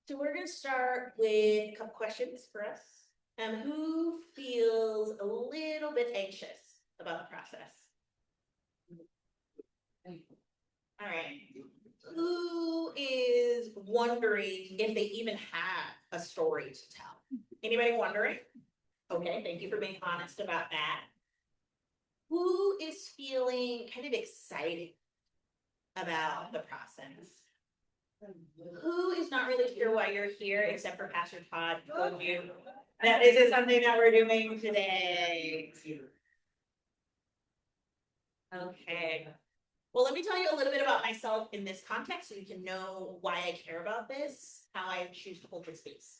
So we're going to start with a couple questions for us. Who feels a little bit anxious about the process? All right. Who is wondering if they even have a story to tell? Anybody wondering? Okay, thank you for being honest about that. Who is feeling kind of excited about the process? Who is not really sure why you're here except for Pastor Todd told you that this is something that we're doing today? Okay. Well, let me tell you a little bit about myself in this context so you can know why I care about this, how I choose to hold this space.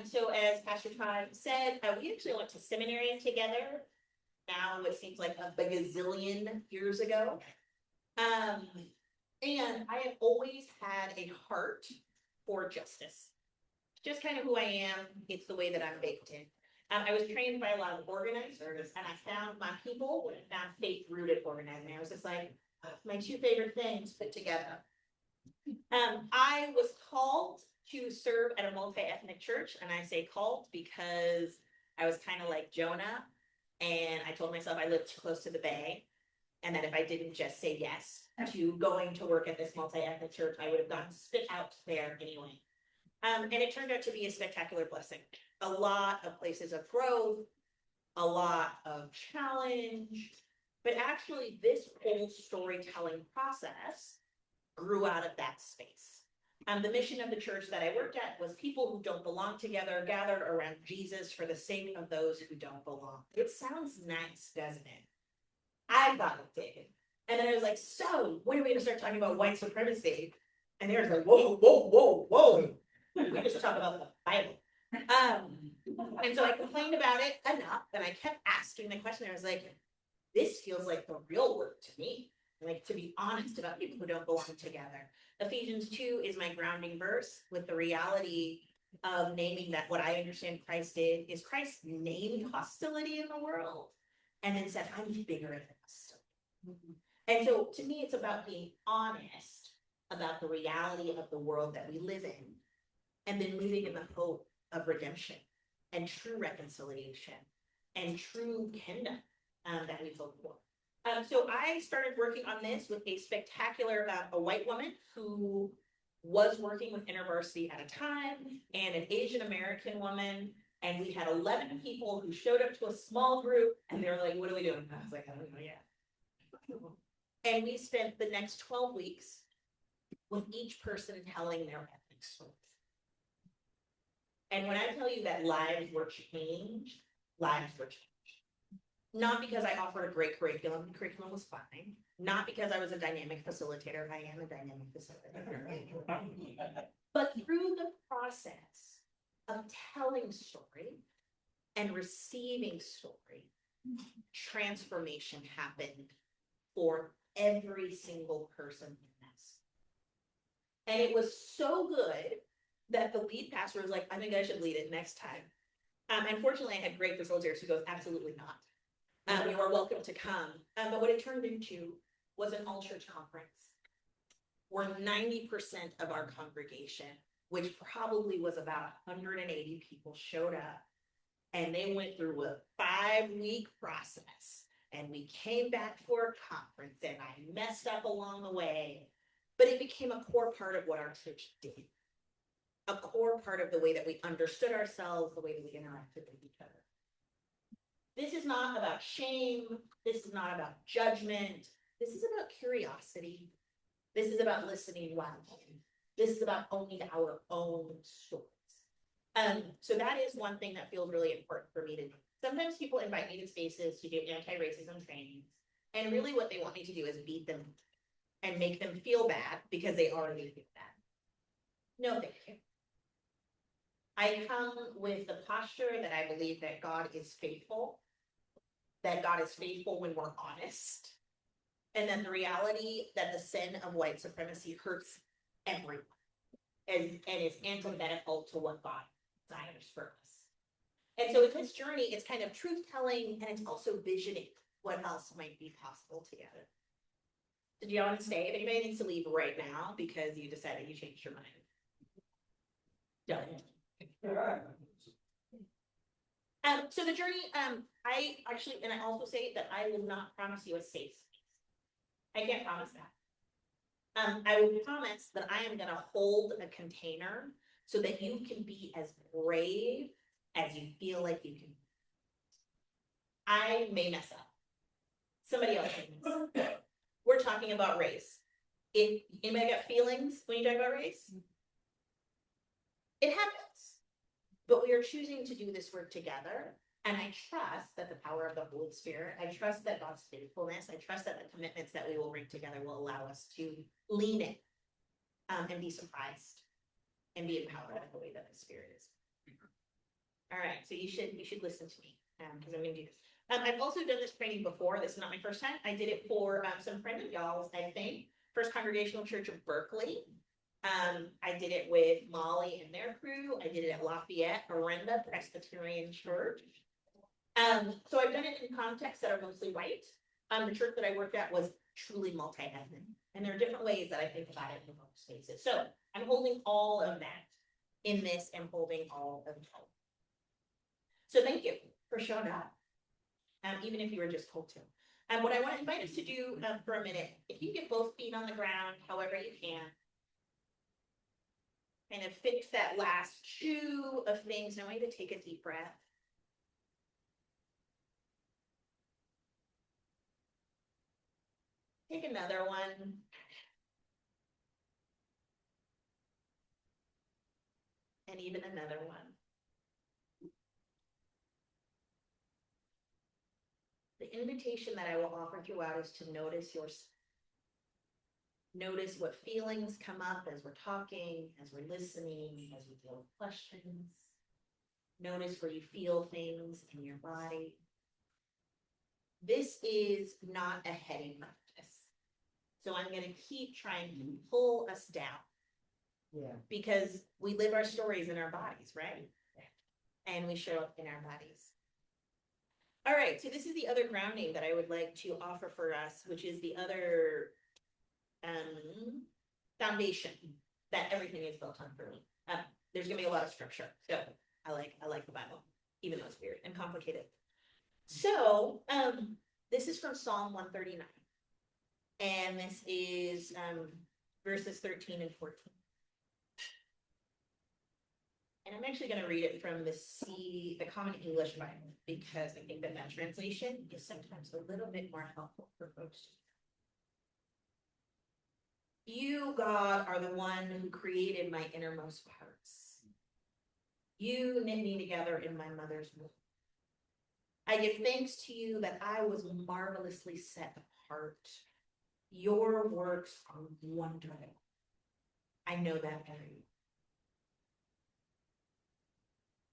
So as Pastor Todd said, we actually went to seminary together now, it seems like a bagazillion years ago. And I have always had a heart for justice. Just kind of who I am. It's the way that I'm baked in. I was trained by a lot of organizers, and I found my people, and I found faith-rooted organizing. I was just like, my two favorite things put together. I was called to serve at a multi-ethnic church, and I say called because I was kind of like Jonah, and I told myself I lived too close to the Bay, and that if I didn't just say yes to going to work at this multi-ethnic church, I would have gotten spit out there anyway. And it turned out to be a spectacular blessing. A lot of places of growth, a lot of challenge, but actually this whole storytelling process grew out of that space. The mission of the church that I worked at was people who don't belong together gathered around Jesus for the sake of those who don't belong. It sounds nice, doesn't it? I thought it did. And then I was like, so when are we going to start talking about white supremacy? And they were like, whoa, whoa, whoa, whoa. We just talk about the Bible. And so I complained about it enough, and I kept asking the question. I was like, this feels like the real work to me. Like, to be honest about people who don't belong together. Ephesians 2 is my grounding verse with the reality of naming that what I understand Christ did is Christ named hostility in the world and then said, I'm bigger than hostility. And so to me, it's about being honest about the reality of the world that we live in, and then moving in the hope of redemption and true reconciliation and true kingdom that we hope for. So I started working on this with a spectacular, a white woman who was working with InterVarsity at a time, and an Asian American woman. And we had 11 people who showed up to a small group, and they were like, what are we doing? And I was like, I don't know yet. And we spent the next 12 weeks with each person telling their ethnic stories. And when I tell you that lives were changed, lives were changed. Not because I offered a great curriculum, the curriculum was fine. Not because I was a dynamic facilitator, I am a dynamic facilitator. But through the process of telling story and receiving story, transformation happened for every single person in this. And it was so good that the lead pastor was like, I think I should lead it next time. Unfortunately, I had great facilitators who goes, absolutely not. You are welcome to come. But what it turned into was an all-church conference where 90% of our congregation, which probably was about 180 people, showed up. And they went through a 5-week process. And we came back for a conference, and I messed up along the way. But it became a core part of what our church did. A core part of the way that we understood ourselves, the way that we interacted with each other. This is not about shame. This is not about judgment. This is about curiosity. This is about listening well. This is about owning our own stories. So that is one thing that feels really important for me to do. Sometimes people invite me to spaces to do anti-racism trainings, and really what they want me to do is beat them and make them feel bad because they already feel bad. No, thank you. I come with the posture that I believe that God is faithful, that God is faithful when we're honest, and then the reality that the sin of white supremacy hurts everyone and is antithetical to what God desires for us. And so in this journey, it's kind of truth-telling, and it's also visioning what else might be possible together. Did y'all want to stay? If anybody needs to leave right now because you decided you changed your mind. Don't. So the journey, I actually, and I also say that I will not promise you a safe space. I can't promise that. I will promise that I am gonna hold a container so that you can be as brave as you feel like you can. I may mess up. Somebody else may mess up. We're talking about race. If anybody got feelings when you talk about race? It happens. But we are choosing to do this work together. And I trust that the power of the Holy Spirit, I trust that God's faithfulness, I trust that the commitments that we will bring together will allow us to lean in and be surprised and be empowered in the way that the Spirit is. All right, so you should listen to me because I'm going to do this. I've also done this training before. This is not my first time. I did it for some friend of y'all's, I think, First Congregational Church of Berkeley. I did it with Molly and their crew. I did it at Lafayette, Miranda Presbyterian Church. So I've done it in contexts that are mostly white. The church that I worked at was truly multi-ethnic. And there are different ways that I think about it in both spaces. So I'm holding all of that in this and holding all of it. So thank you for showing up. Even if you were just told to. And what I want to invite us to do for a minute, if you get both feet on the ground, however you can, kind of fix that last chew of things. Now I need to take a deep breath. Take another one. And even another one. The invitation that I will offer throughout is to notice yourself. Notice what feelings come up as we're talking, as we're listening, as we deal with questions. Notice where you feel things in your body. This is not a heading practice. So I'm going to keep trying to pull us down. Yeah. Because we live our stories in our bodies, right? Yeah. And we show up in our bodies. All right, so this is the other grounding that I would like to offer for us, which is the other foundation that everything is built on for me. There's gonna be a lot of scripture, so I like the Bible, even though it's weird and complicated. So this is from Psalm 139, and this is verses 13 and 14. And I'm actually going to read it from the Common English Bible, because I think that translation is sometimes a little bit more helpful for folks. You, God, are the one who created my innermost parts. You knit me together in my mother's womb. I give thanks to you that I was marvelously set apart. Your works are wonderful. I know that very well.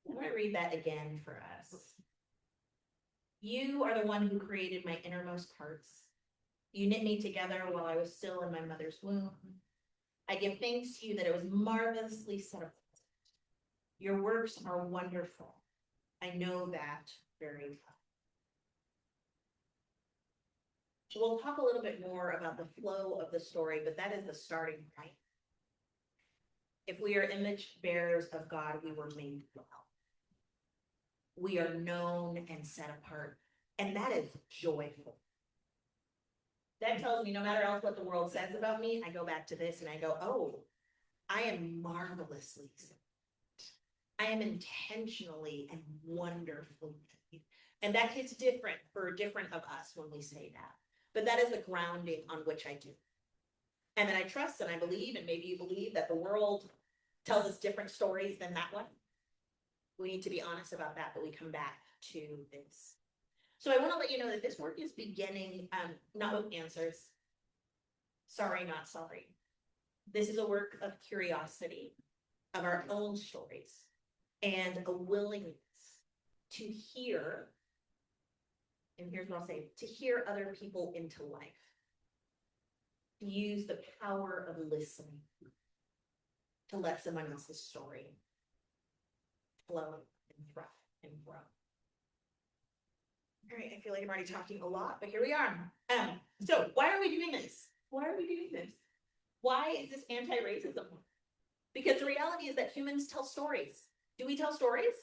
I'm going to read that again for us. You are the one who created my innermost parts. You knit me together while I was still in my mother's womb. I give thanks to you that it was marvelously set apart. Your works are wonderful. I know that very well. We'll talk a little bit more about the flow of the story, but that is the starting point. If we are image bearers of God, we were made well. We are known and set apart, and that is joyful. That tells me no matter else what the world says about me, I go back to this and I go, oh, I am marvelously set. I am intentionally and wonderfully made. And that hits different for different of us when we say that. But that is the grounding on which I do. And then I trust and I believe, and maybe you believe, that the world tells us different stories than that one. We need to be honest about that, but we come back to this. So I want to let you know that this work is beginning not with answers. Sorry, not sorry. This is a work of curiosity, of our own stories, and a willingness to hear, and here's what I'll say, to hear other people into life. To use the power of listening to let someone else's story flow and thrive and grow. All right, I feel like I'm already talking a lot, but here we are. So why are we doing this? Why are we doing this? Why is this anti-racism? Because the reality is that humans tell stories. Do we tell stories?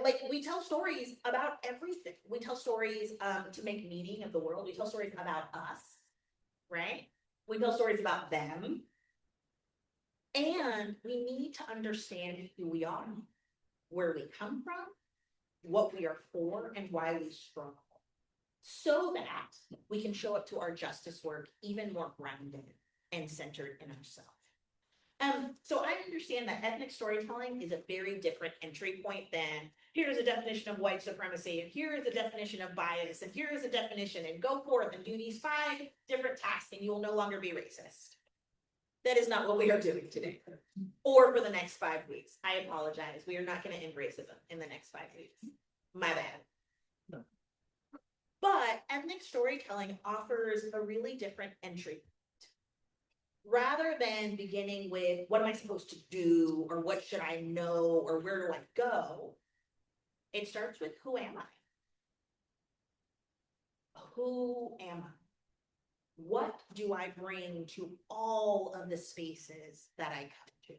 Like, we tell stories about everything. We tell stories to make meaning of the world. We tell stories about us, right? We tell stories about them. And we need to understand who we are, where we come from, what we are for, and why we struggle, so that we can show up to our justice work even more grounded and centered in ourselves. So I understand that ethnic storytelling is a very different entry point than here's a definition of white supremacy, and here is a definition of bias, and here is a definition, and go forth and do these 5 different tasks, and you will no longer be racist. That is not what we are doing today, or for the next 5 weeks. I apologize. We are not going to end racism in the next 5 weeks. My bad. No. But ethnic storytelling offers a really different entry. Rather than beginning with what am I supposed to do, or what should I know, or where do I go, it starts with who am I? Who am I? What do I bring to all of the spaces that I come to?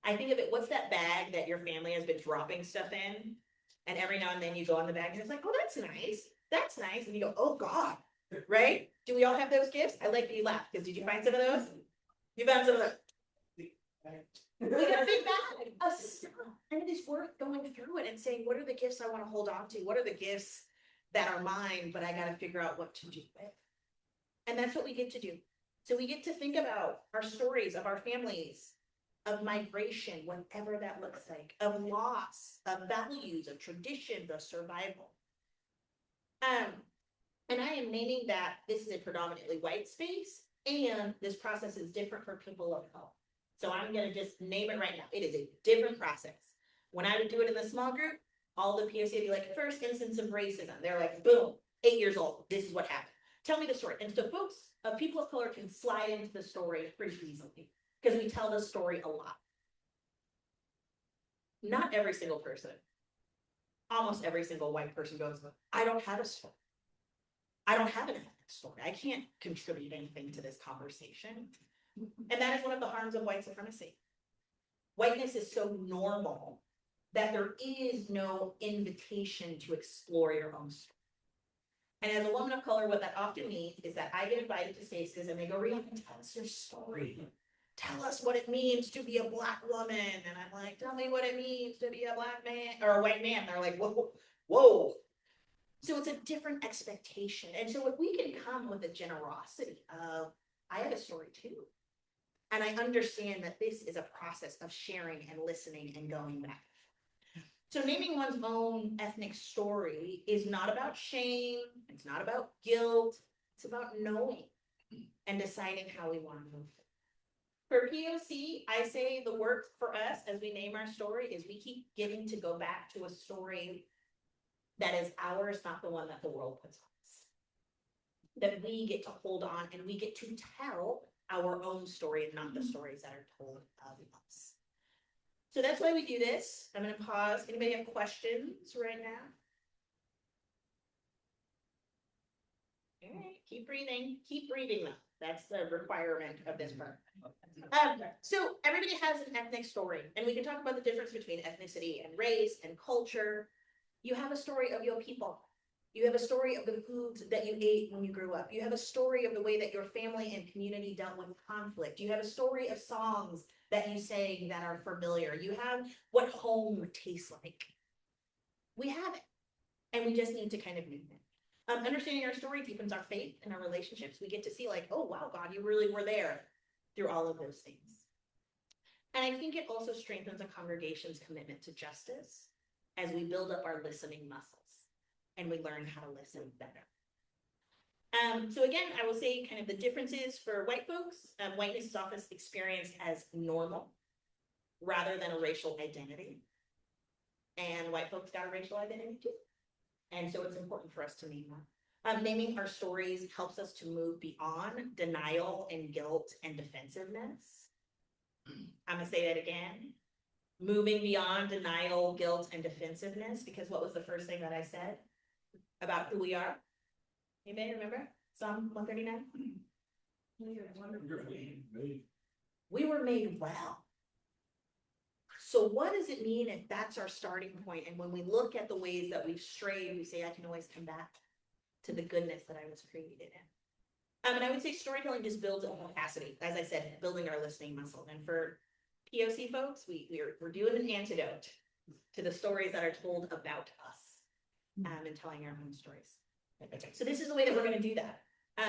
I think of it, what's that bag that your family has been dropping stuff in? And every now and then you go on the bag and it's like, oh, that's nice. That's nice. And you go, oh God, right? Do we all have those gifts? I like that you laugh, because did you find some of those? You found some of those? We got a big bag of stuff. And it is worth going through it and saying, what are the gifts I want to hold on to? What are the gifts that are mine, but I got to figure out what to do with? And that's what we get to do. So we get to think about our stories of our families, of migration, whatever that looks like, of loss, of values, of traditions, of survival. And I am naming that this is a predominantly white space, and this process is different for people of color. So I'm going to just name it right now. It is a different process. When I would do it in the small group, all the POC would be like, first instance of racism. They're like, boom, 8 years old. This is what happened. Tell me the story. And so folks, people of color can slide into the story pretty easily, because we tell the story a lot. Not every single person. Almost every single white person goes, I don't have a story. I don't have an ethnic story. I can't contribute anything to this conversation. And that is one of the harms of white supremacy. Whiteness is so normal that there is no invitation to explore your own story. And as a woman of color, what that often means is that I get invited to spaces and they go, Riana, tell us your story. Tell us what it means to be a Black woman. And I'm like, tell me what it means to be a Black man or a white man. And they're like, whoa, whoa. So it's a different expectation. And so if we can come with a generosity of, I have a story too. And I understand that this is a process of sharing and listening and going back. So naming one's own ethnic story is not about shame. It's not about guilt. It's about knowing and deciding how we want to move. For POC, I say the work for us as we name our story is we keep getting to go back to a story that is ours, not the one that the world puts on us. That we get to hold on and we get to tell our own story and not the stories that are told of us. So that's why we do this. I'm going to pause. Anybody have questions right now? All right, keep breathing. Keep breathing though. That's the requirement of this part. So everybody has an ethnic story, and we can talk about the difference between ethnicity and race and culture. You have a story of your people. You have a story of the foods that you ate when you grew up. You have a story of the way that your family and community dealt with conflict. You have a story of songs that you sang that are familiar. You have what home tastes like. We have it, and we just need to kind of name it. Understanding our story deepens our faith and our relationships. We get to see like, oh, wow, God, you really were there through all of those things. And I think it also strengthens a congregation's commitment to justice as we build up our listening muscles and we learn how to listen better. So again, I will say kind of the differences for white folks. Whiteness is often experienced as normal rather than a racial identity. And white folks got a racial identity too. And so it's important for us to name that. Naming our stories helps us to move beyond denial and guilt and defensiveness. I'm gonna say that again. Moving beyond denial, guilt, and defensiveness, because what was the first thing that I said about who we are? Anybody remember? Psalm 139? We were made well. So what does it mean if that's our starting point? And when we look at the ways that we've strayed, we say, I can always come back to the goodness that I was created in. And I would say storytelling just builds a capacity, as I said, building our listening muscle. And for POC folks, we're doing an antidote to the stories that are told about us, and telling our own stories. So this is the way that we're going to do that.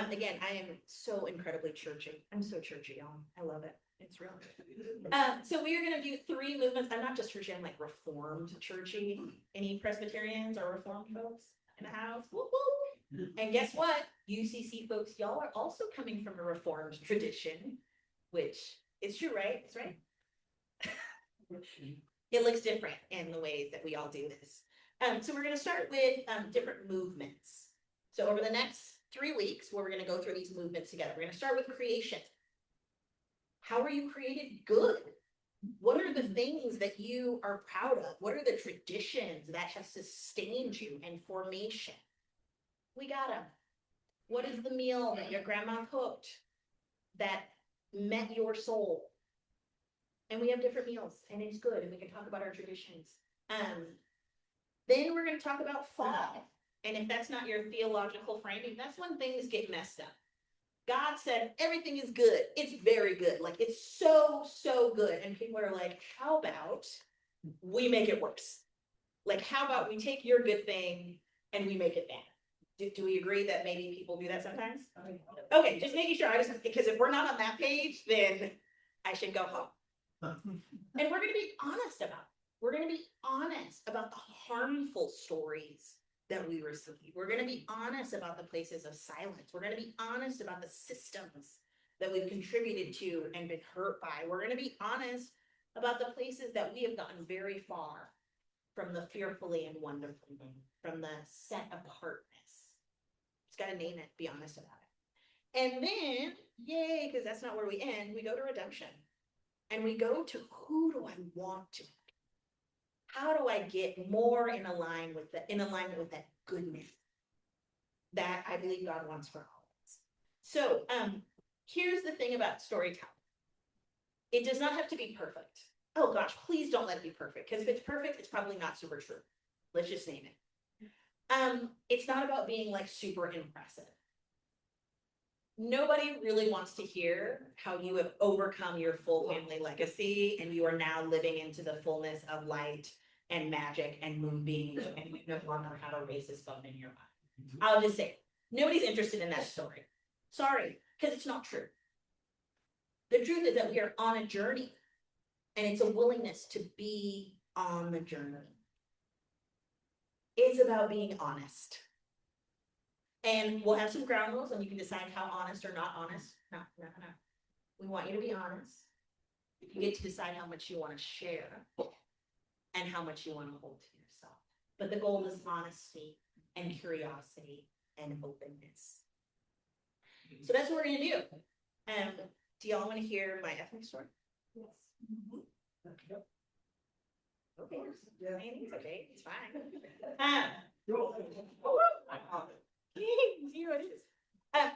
Again, I am so incredibly churchy. I'm so churchy, y'all. I love it. It's real. So we are going to do 3 movements. I'm not just churchy, I'm like reformed churchy. Any Presbyterians or reformed folks in the house? Woo woo. And guess what? UCC folks, y'all are also coming from a reformed tradition, which is true, right? It's right. It looks different in the ways that we all do this. So we're going to start with different movements. So over the next 3 weeks, we're going to go through these movements together. We're going to start with creation. How are you created good? What are the things that you are proud of? What are the traditions that have sustained you in formation? We got them. What is the meal that your grandma cooked that met your soul? And we have different meals, and it's good, and we can talk about our traditions. Then we're going to talk about fall. And if that's not your theological framing, that's when things get messed up. God said everything is good. It's very good. Like, it's so, so good. And people are like, how about we make it worse? Like, how about we take your good thing and we make it bad? Do we agree that maybe people do that sometimes? Okay, just making sure. Because if we're not on that page, then I should go home. And we're going to be honest about it. We're going to be honest about the harmful stories that we receive. We're going to be honest about the places of silence. We're going to be honest about the systems that we've contributed to and been hurt by. We're going to be honest about the places that we have gotten very far from the fearfully and wonderfully, from the set apartness. It's got to name it, be honest about it. And then, yay, because that's not where we end, we go to redemption. And we go to, who do I want to be? How do I get more in alignment with that goodness that I believe God wants for all of us? So here's the thing about storytelling. It does not have to be perfect. Oh gosh, please don't let it be perfect, because if it's perfect, it's probably not super true. Let's just name it. It's not about being like super impressive. Nobody really wants to hear how you have overcome your full family legacy and you are now living into the fullness of light and magic and moonbeams, and you no longer have a racist bone in your mind. I'll just say, nobody's interested in that story. Sorry, because it's not true. The truth is that we are on a journey, and it's a willingness to be on the journey. It's about being honest. And we'll have some ground rules, and you can decide how honest or not honest. No. We want you to be honest. You get to decide how much you want to share and how much you want to hold to yourself. But the goal is honesty and curiosity and openness. So that's what we're going to do. Do y'all want to hear my ethnic story? Yes. Okay. It's okay. It's fine.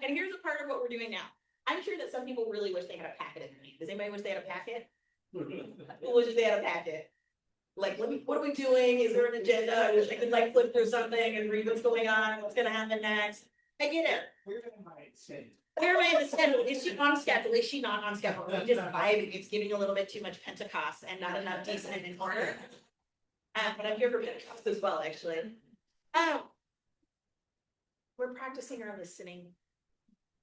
And here's a part of what we're doing now. I'm sure that some people really wish they had a packet in their name. Does anybody wish they had a packet? Who wishes they had a packet? Like, what are we doing? Is there an agenda? I wish I could like flip through something and read what's going on, what's going to happen next. I get it. Where am I in the schedule? Is she on schedule? Is she not on schedule? I'm just vibing. It's giving a little bit too much Pentecost and not enough decent in order. But I'm here for Pentecost as well, actually. We're practicing our listening.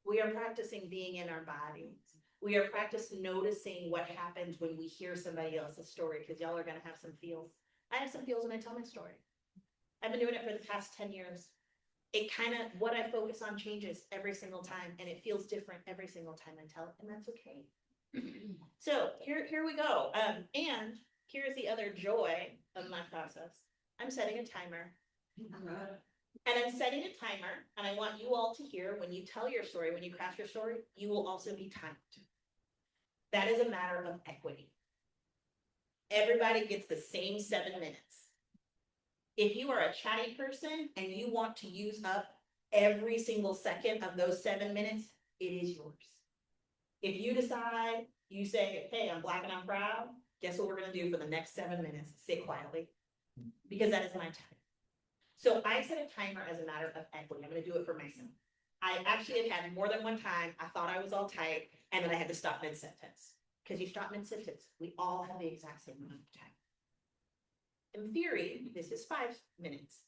We are practicing being in our bodies. We are practicing noticing what happens when we hear somebody else's story, because y'all are going to have some feels. I have some feels when I tell my story. I've been doing it for the past 10 years. It kind of, what I focus on changes every single time, and it feels different every single time I tell it, and that's okay. So here we go. And here's the other joy of my process. I'm setting a timer. And I'm setting a timer, and I want you all to hear, when you tell your story, when you craft your story, you will also be timed. That is a matter of equity. Everybody gets the same 7 minutes. If you are a chatty person and you want to use up every single second of those 7 minutes, it is yours. If you decide You say, hey, I'm Black and I'm proud. Guess what we're gonna do for the next 7 minutes? Sit quietly. Because that is my time. So I set a timer as a matter of equity. I'm gonna do it for myself. I actually have had more than one time, I thought I was all tight, and then I had to stop mid-sentence. Because you stop mid-sentence, we all have the exact same amount of time. In theory, this is 5 minutes.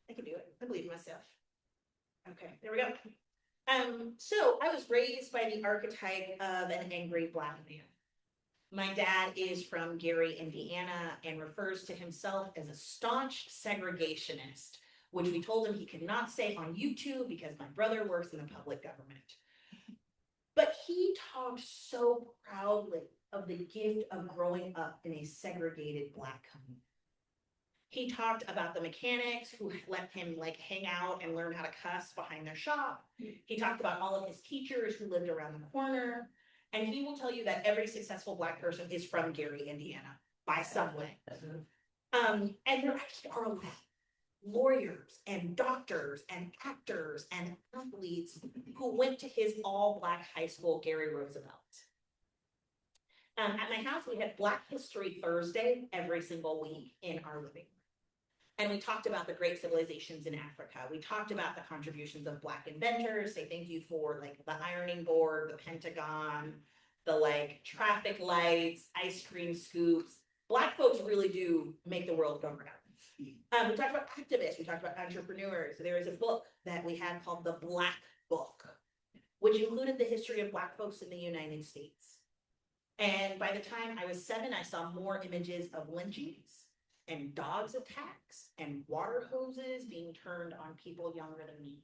I can do it. I believe in myself. Okay, there we go. So I was raised by the archetype of an angry Black man. My dad is from Gary, Indiana, and refers to himself as a staunch segregationist, which we told him he could not say on YouTube because my brother works in the public government. But he talked so proudly of the gift of growing up in a segregated Black community. He talked about the mechanics who let him like hang out and learn how to cuss behind their shop. He talked about all of his teachers who lived around the corner. And he will tell you that every successful Black person is from Gary, Indiana, by some way. And there actually are a lot. Lawyers and doctors and actors and athletes who went to his all-Black high school, Gary Roosevelt. At my house, we had Black History Thursday every single week in our living room. And we talked about the great civilizations in Africa. We talked about the contributions of Black inventors. Say thank you for like the ironing board, the Pentagon, the like traffic lights, ice cream scoops. Black folks really do make the world go round. We talked about activists. We talked about entrepreneurs. There is a book that we had called The Black Book, which included the history of Black folks in the United States. And by the time I was 7, I saw more images of lynchings and dogs attacks and water hoses being turned on people younger than me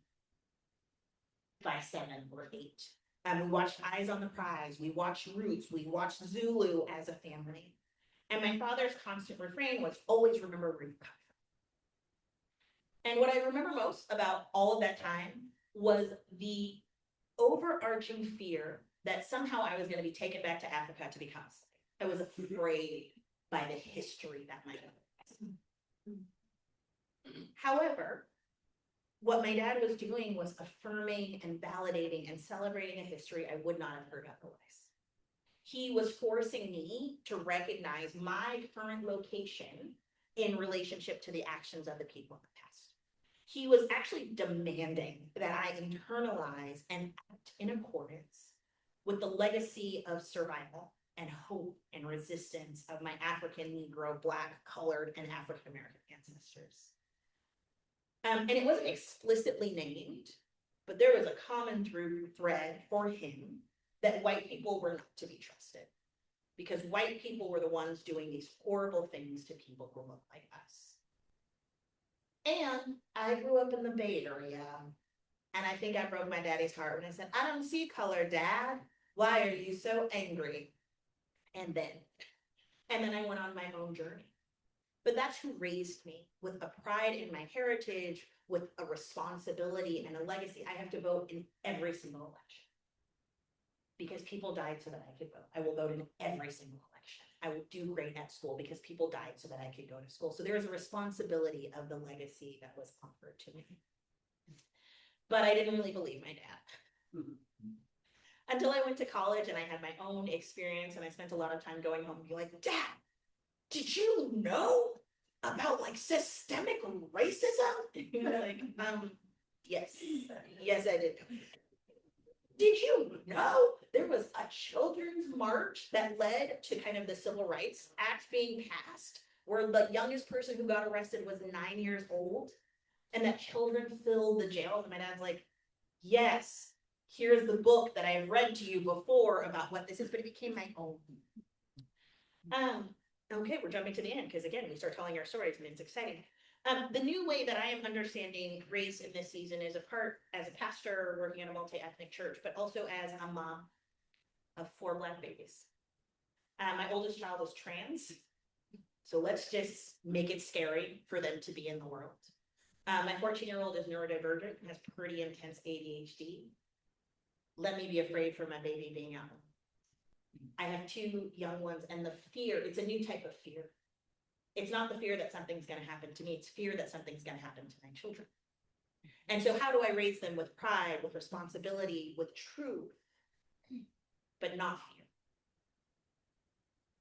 by 7 or 8. We watched Eyes on the Prize, we watched Roots, we watched Zulu as a family. And my father's constant refrain was always remember where you come from. And what I remember most about all of that time was the overarching fear that somehow I was going to be taken back to Africa to become a slave. I was afraid by the history that my mother has. However, what my dad was doing was affirming and validating and celebrating a history I would not have heard otherwise. He was forcing me to recognize my current location in relationship to the actions of the people in the past. He was actually demanding that I internalize and act in accordance with the legacy of survival and hope and resistance of my African, Negro, Black, colored, and African American ancestors. And it wasn't explicitly named, but there was a common thread for him that white people were not to be trusted, because white people were the ones doing these horrible things to people who look like us. And I grew up in the Bay Area, and I think I broke my daddy's heart when I said, I don't see color, Dad. Why are you so angry? And then I went on my own journey. But that's who raised me, with a pride in my heritage, with a responsibility and a legacy. I have to vote in every single election because people died so that I could vote. I will vote in every single election. I will do great at school because people died so that I could go to school. So there is a responsibility of the legacy that was offered to me. But I didn't really believe my dad. Until I went to college and I had my own experience, and I spent a lot of time going home and be like, Dad, did you know about like systemic racism? He was like, yes, I did. Did you know there was a children's march that led to kind of the Civil Rights Act being passed, where the youngest person who got arrested was 9 years old, and that children filled the jails? And my dad's like, yes, here's the book that I have read to you before about what this is, but it became my own. Okay, we're jumping to the end because again, we start telling our stories and it's exciting. The new way that I am understanding race in this season is a part as a pastor working in a multi-ethnic church, but also as a mom of 4 Black babies. My oldest child is trans, so let's just make it scary for them to be in the world. My 14-year-old is neurodivergent, has pretty intense ADHD. Let me be afraid for my baby being out. I have 2 young ones, and the fear, it's a new type of fear. It's not the fear that something's going to happen to me, it's fear that something's going to happen to my children. And so how do I raise them with pride, with responsibility, with truth? but not fear.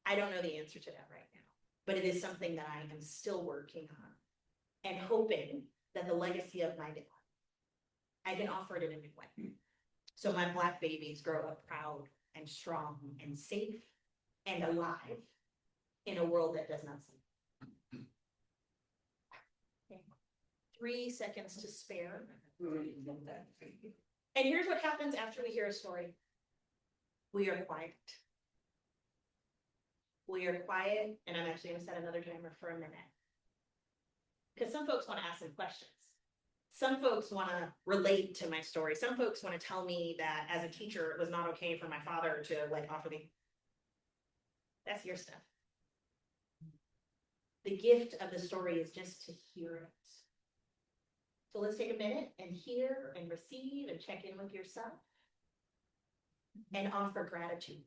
I don't know the answer to that right now, but it is something that I am still working on and hoping that the legacy of my dad, I can offer it in a new way. So my Black babies grow up proud and strong and safe and alive in a world that does not see. Okay. 3 seconds to spare. And here's what happens after we hear a story. We are quiet. We are quiet, and I'm actually going to set another timer for a minute. Because some folks want to ask some questions. Some folks want to relate to my story. Some folks want to tell me that as a teacher, it was not okay for my father to like offer the. That's your stuff. The gift of the story is just to hear it. So let's take a minute and hear and receive and check in with yourself and offer gratitude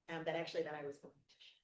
that I was going to share.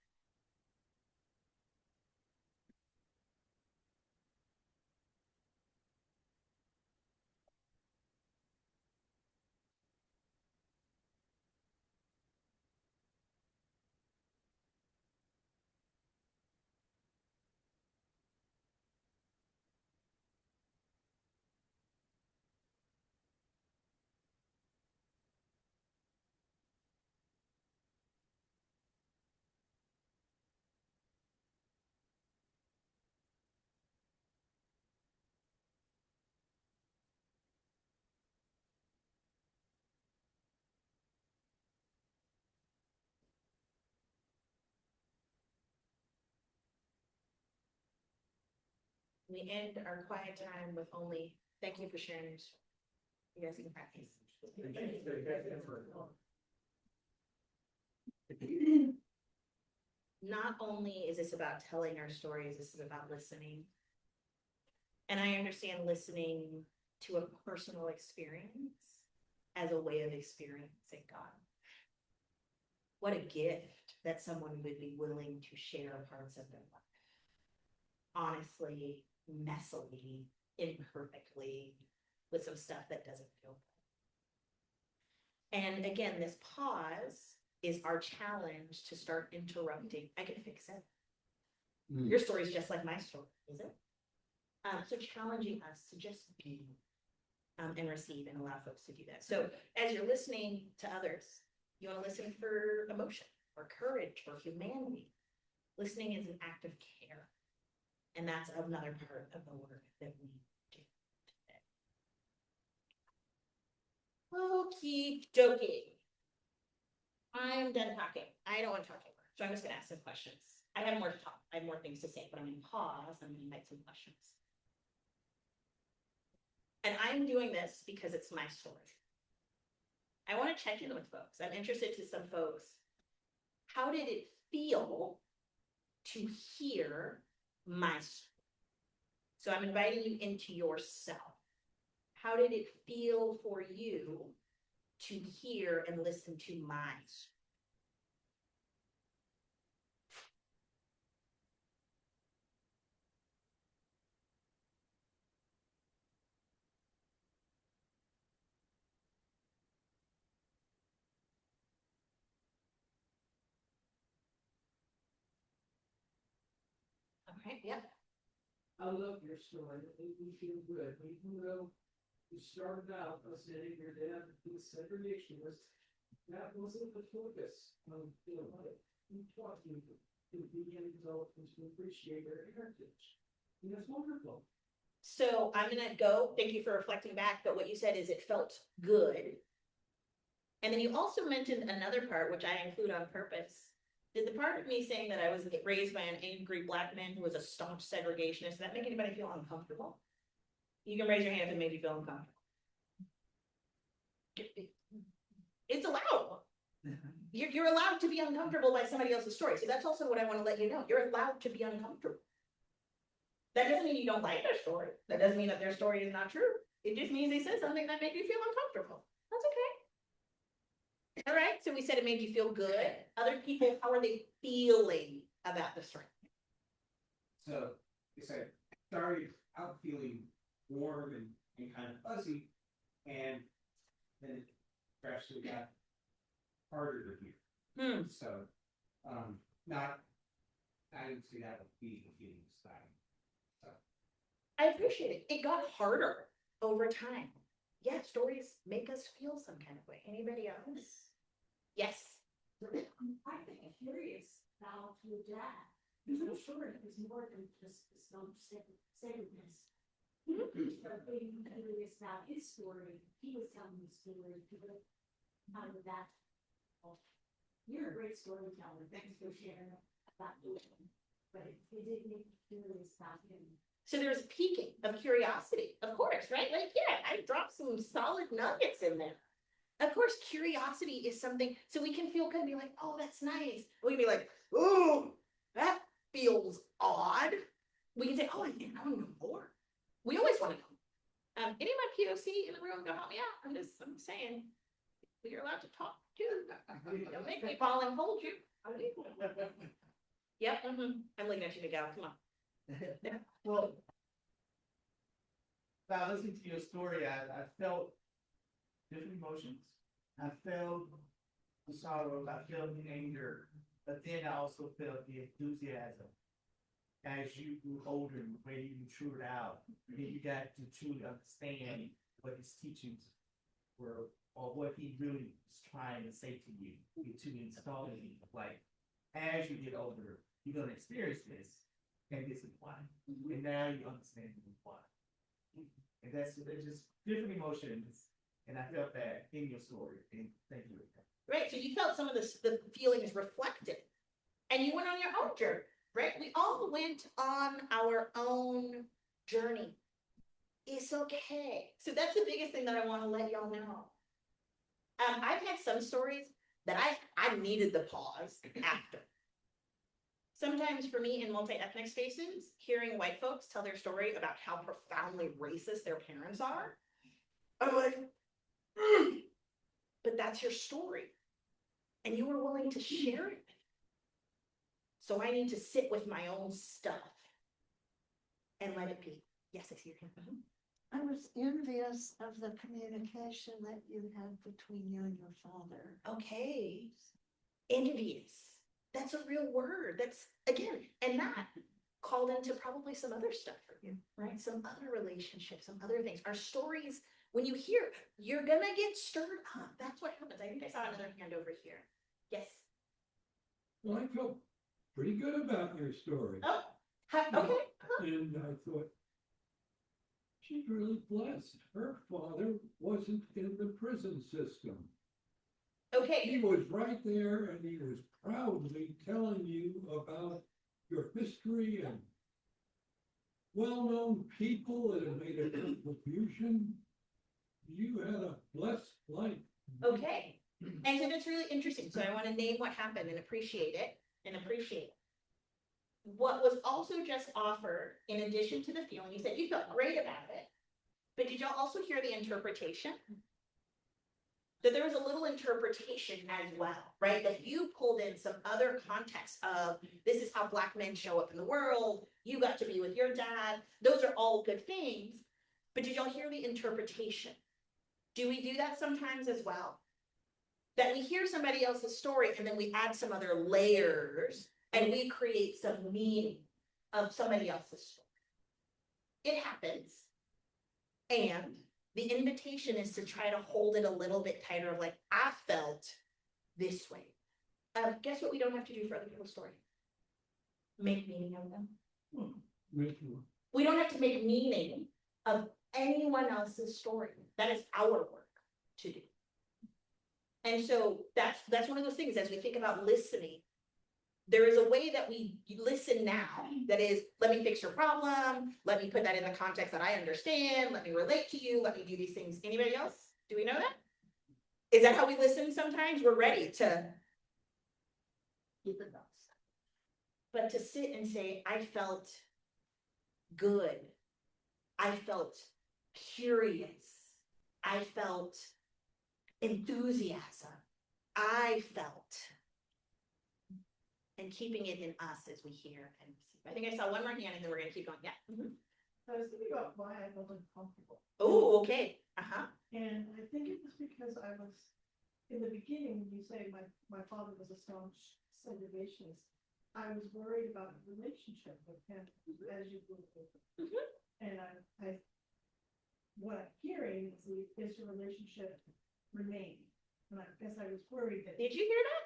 We end our quiet time with only thank you for sharing your story. You guys can practice. Not only is this about telling our stories, this is about listening. And I understand listening to a personal experience as a way of experiencing God. What a gift that someone would be willing to share parts of their life. Honestly, messily, imperfectly, with some stuff that doesn't feel good. And again, this pause is our challenge to start interrupting. I can fix it. Your story is just like my story, is it? So challenging us to just be and receive and allow folks to do that. So as you're listening to others, you want to listen for emotion or courage or humanity. Listening is an act of care. And that's another part of the work that we do today. Okie dokie. I'm done talking. I don't want to talk anymore. So I'm just going to ask some questions. I have more to talk. I have more things to say, but I'm going to pause. I'm going to invite some questions. And I'm doing this because it's my story. I want to check in with folks. I'm interested to some folks. How did it feel to hear my story? So I'm inviting you into yourself. How did it feel for you to hear and listen to my story? Okay, yeah. I love your story. It made me feel good. Even though you started out by saying your dad was a segregationist, that wasn't the focus of your life. He taught you to be an adult and to appreciate your heritage. And that's wonderful. So I'm going to go, thank you for reflecting back, but what you said is it felt good. And then you also mentioned another part, which I include on purpose. Did the part of me saying that I was raised by an angry Black man who was a staunch segregationist, did that make anybody feel uncomfortable? You can raise your hand if it made you feel uncomfortable. It's allowed. You're allowed to be uncomfortable by somebody else's story. So that's also what I want to let you know. You're allowed to be uncomfortable. That doesn't mean you don't like their story. That doesn't mean that their story is not true. It just means they said something that made you feel uncomfortable. That's okay. All right, so we said it made you feel good. Other people, how are they feeling about the story? So they said, started out feeling warm and kind of fuzzy, and then it gradually got harder to hear. Hmm. So, not, I would say that would be the feeling style. So, I appreciate it. It got harder over time. Yeah, stories make us feel some kind of way. Anybody else? Yes. I think I'm curious about your dad, because I'm sure it was more than just some sacredness. But being curious about his story, he was telling the story to the, out of that. Well, you're a great storyteller, thanks for sharing about you. But it did make me curious about him. So there's a peaking of curiosity, of course, right? Like, yeah, I dropped some solid nuggets in there. Of course, curiosity is something, so we can feel good and be like, oh, that's nice. We can be like, oh, that feels odd. We can say, oh, I think I want to know more. We always want to know. Any of my POC in the room, go help me out. I'm saying, you're allowed to talk too. Don't make me fall and hold you. Yep, I'm looking at you, Miguel. Come on. Well, by listening to your story, I felt different emotions. I felt the sorrow, I felt the anger, but then I also felt the enthusiasm. As you grew older, when you matured out, and you got to truly understand what his teachings were, or what he really was trying to say to you, to install in you. Like, as you get older, you're gonna experience this, and this is why. And now you understand why. And that's just different emotions. And I felt that in your story. And thank you. Right, so you felt some of the feelings reflected. And you went on your own journey, right? We all went on our own journey. It's okay. So that's the biggest thing that I want to let y'all know. I've had some stories that I needed the pause after. Sometimes for me in multi-ethnic spaces, hearing white folks tell their story about how profoundly racist their parents are, I'm like, but that's your story. And you were willing to share it. So I need to sit with my own stuff and let it be. Yes, I see your hand. I was envious of the communication that you had between you and your father. Okay. Envious. That's a real word. That's, again, and that called into probably some other stuff for you, right? Some other relationships, some other things. Our stories, when you hear, you're gonna get stirred up. That's what happens. I think I saw another hand over here. Yes. Well, I felt pretty good about your story. Oh, okay. And I thought, she's really blessed. Her father wasn't in the prison system. Okay. He was right there and he was proudly telling you about your history and well-known people that have made a contribution. You had a blessed life. Okay. And so that's really interesting. So I want to name what happened and appreciate it What was also just offered, in addition to the feeling, you said you felt great about it, but did y'all also hear the interpretation? That there was a little interpretation as well, right? That you pulled in some other context of this is how Black men show up in the world. You got to be with your dad. Those are all good things. But did y'all hear the interpretation? Do we do that sometimes as well? That we hear somebody else's story and then we add some other layers and we create some meaning of somebody else's story. It happens. And the invitation is to try to hold it a little bit tighter of like, I felt this way. Guess what we don't have to do for other people's story? Make meaning of them. We don't have to make meaning of anyone else's story. That is our work to do. And so that's one of those things as we think about listening. There is a way that we listen now that is, let me fix your problem. Let me put that in the context that I understand. Let me relate to you. Let me do these things. Anybody else? Do we know that? Is that how we listen sometimes? We're ready to keep it up. But to sit and say, I felt good. I felt curious. I felt enthusiasm. I felt. And keeping it in us as we hear and see. I think I saw one more hand and then we're gonna keep going. Yeah. I was thinking about why I felt uncomfortable. Oh, okay. And I think it was because I was in the beginning, when you say my father was a staunch segregationist, I was worried about the relationship with him as you grew older. And what I'm hearing is the relationship remained. And I guess I was worried that, Did you hear that?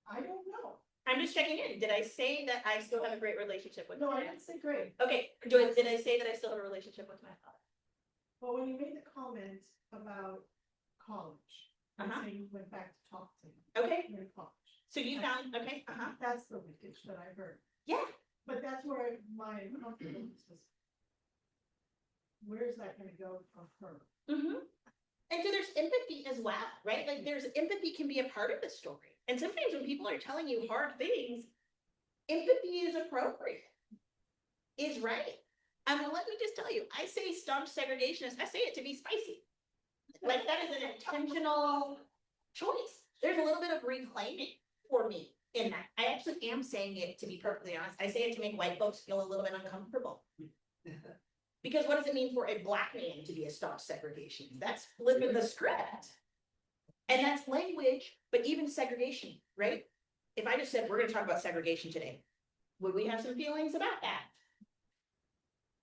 I don't know. I'm just checking in. Did I say that I still have a great relationship with No, my I didn't say great. Okay, did I say that I still have a relationship with my father? But when you made the comment about college, and Uh-huh. saying you went back to talk to him Okay, in college. so you found, okay, That's the linkage that I heard. yeah. But that's where my uncomfortableness was. Where's that gonna go from her? And so there's empathy as well, right? Like there's empathy can be a part of the story. And sometimes when people are telling you hard things, empathy is appropriate, is right. Let me just tell you, I say staunch segregationist, I say it to be spicy. Like that is an intentional choice. There's a little bit of reclaiming for me in that. I actually am saying it, to be perfectly honest. I say it to make white folks feel a little bit uncomfortable. Because what does it mean for a Black man to be a staunch segregationist? That's flipping the script. And that's language, but even segregation, right? If I just said, we're gonna talk about segregation today, would we have some feelings about that?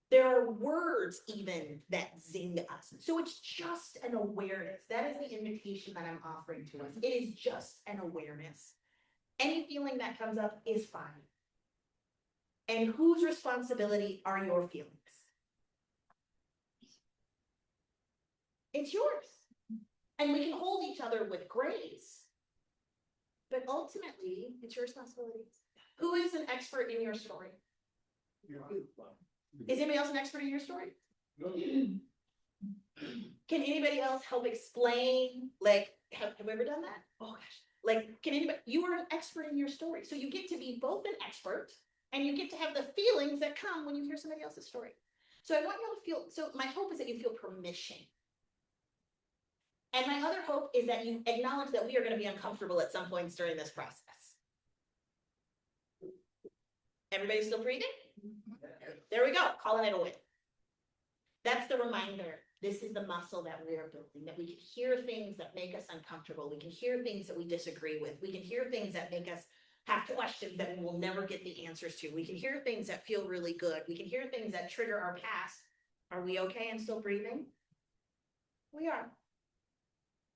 There are words even that zing us. So it's just an awareness. That is the invitation that I'm offering to us. It is just an awareness. Any feeling that comes up is fine. And whose responsibility are your feelings? It's yours. And we can hold each other with grace. But ultimately, it's your responsibility. Who is an expert in your story? Is anybody else an expert in your story? Can anybody else help explain, like, have we ever done that? Oh gosh. Like, can anybody, you are an expert in your story. So you get to be both an expert and you get to have the feelings that come when you hear somebody else's story. So I want you to feel, so my hope is that you feel permission. And my other hope is that you acknowledge that we are going to be uncomfortable at some points during this process. Everybody still breathing? There we go, calling it a win. That's the reminder. This is the muscle that we are building, that we can hear things that make us uncomfortable. We can hear things that we disagree with. We can hear things that make us have questions that we will never get the answers to. We can hear things that feel really good. We can hear things that trigger our past. Are we okay and still breathing? We are.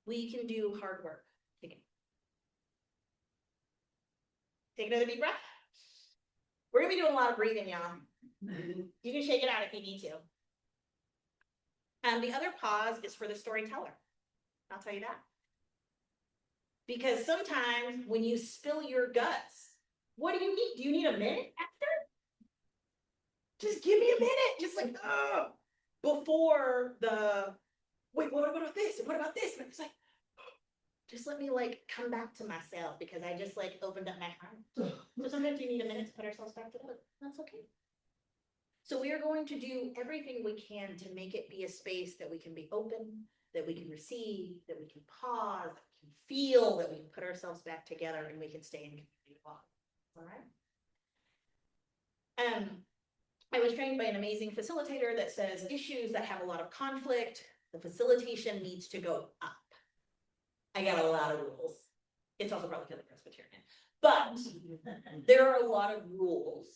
We can do hard work. Take another deep breath. We're gonna be doing a lot of breathing, y'all. You can shake it out if you need to. And the other pause is for the storyteller. I'll tell you that. Because sometimes when you spill your guts, what do you need? Do you need a minute after? Just give me a minute. Just like, oh, before the, wait, what about this? And what about this? And it's like, just let me like come back to myself because I just like opened up my heart. So sometimes we need a minute to put ourselves back together. That's okay. So we are going to do everything we can to make it be a space that we can be open, that we can receive, that we can pause, that we can feel, that we can put ourselves back together and we can stay in community long. All right. I was trained by an amazing facilitator that says issues that have a lot of conflict, the facilitation needs to go up. I got a lot of rules. It's also probably because I'm Presbyterian, but there are a lot of rules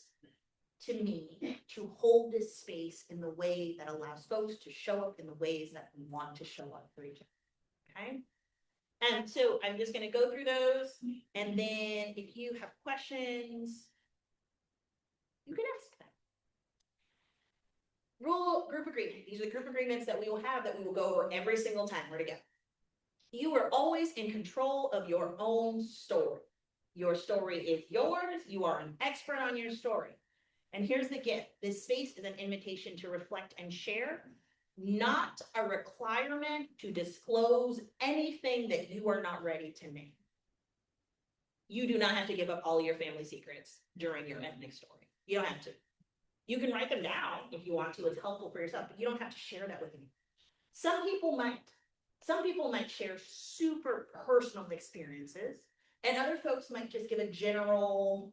to me to hold this space in the way that allows folks to show up in the ways that we want to show up for each other. Okay. And so I'm just going to go through those. And then if you have questions, you can ask them. Rule group agreement. These are the group agreements that we will have that we will go over every single time we're together. You are always in control of your own story. Your story is yours. You are an expert on your story. And here's the gift. This space is an invitation to reflect and share, not a requirement to disclose anything that you are not ready to name. You do not have to give up all your family secrets during your ethnic story. You don't have to. You can write them down if you want to. It's helpful for yourself, but you don't have to share that with anyone. Some people might share super personal experiences, and other folks might just give a general,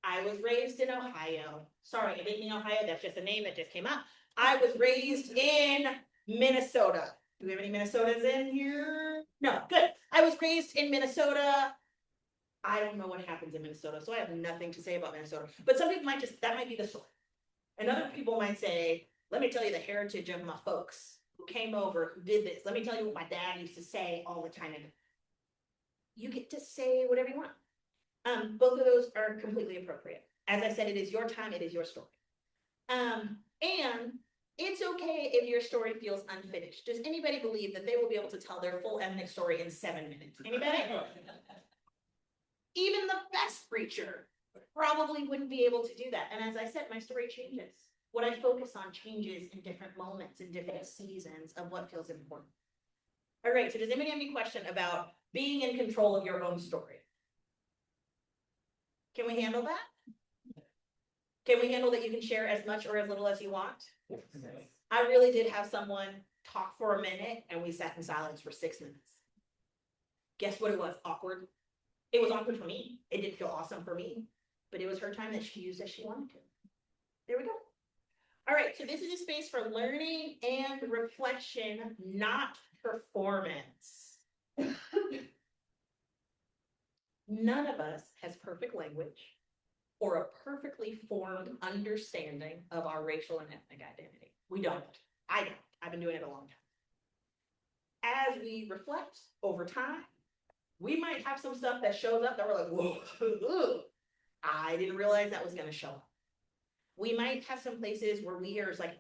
I was raised in Ohio. Sorry, I didn't mean Ohio. That's just a name that just came up. I was raised in Minnesota. Do we have any Minnesotans in here? No, good. I was raised in Minnesota. I don't know what happens in Minnesota, so I have nothing to say about Minnesota. But some people might just, that might be the story. And other people might say, let me tell you the heritage of my folks who came over, who did this. Let me tell you what my dad used to say all the time. And you get to say whatever you want. Both of those are completely appropriate. As I said, it is your time, it is your story. And it's okay if your story feels unfinished. Does anybody believe that they will be able to tell their full ethnic story in 7 minutes? Anybody? Even the best preacher probably wouldn't be able to do that. And as I said, my story changes. What I focus on changes in different moments, in different seasons of what feels important. All right, so does anybody have any question about being in control of your own story? Can we handle that? Can we handle that you can share as much or as little as you want? I really did have someone talk for a minute and we sat in silence for 6 minutes. Guess what it was? Awkward. It was awkward for me. It didn't feel awesome for me, but it was her time that she used as she wanted to. There we go. All right, so this is a space for learning and reflection, not performance. None of us has perfect language or a perfectly formed understanding of our racial and ethnic identity. We don't. I don't. I've been doing it a long time. As we reflect over time, we might have some stuff that shows up that we're like, whoa, I didn't realize that was going to show up. We might have some places where we are like,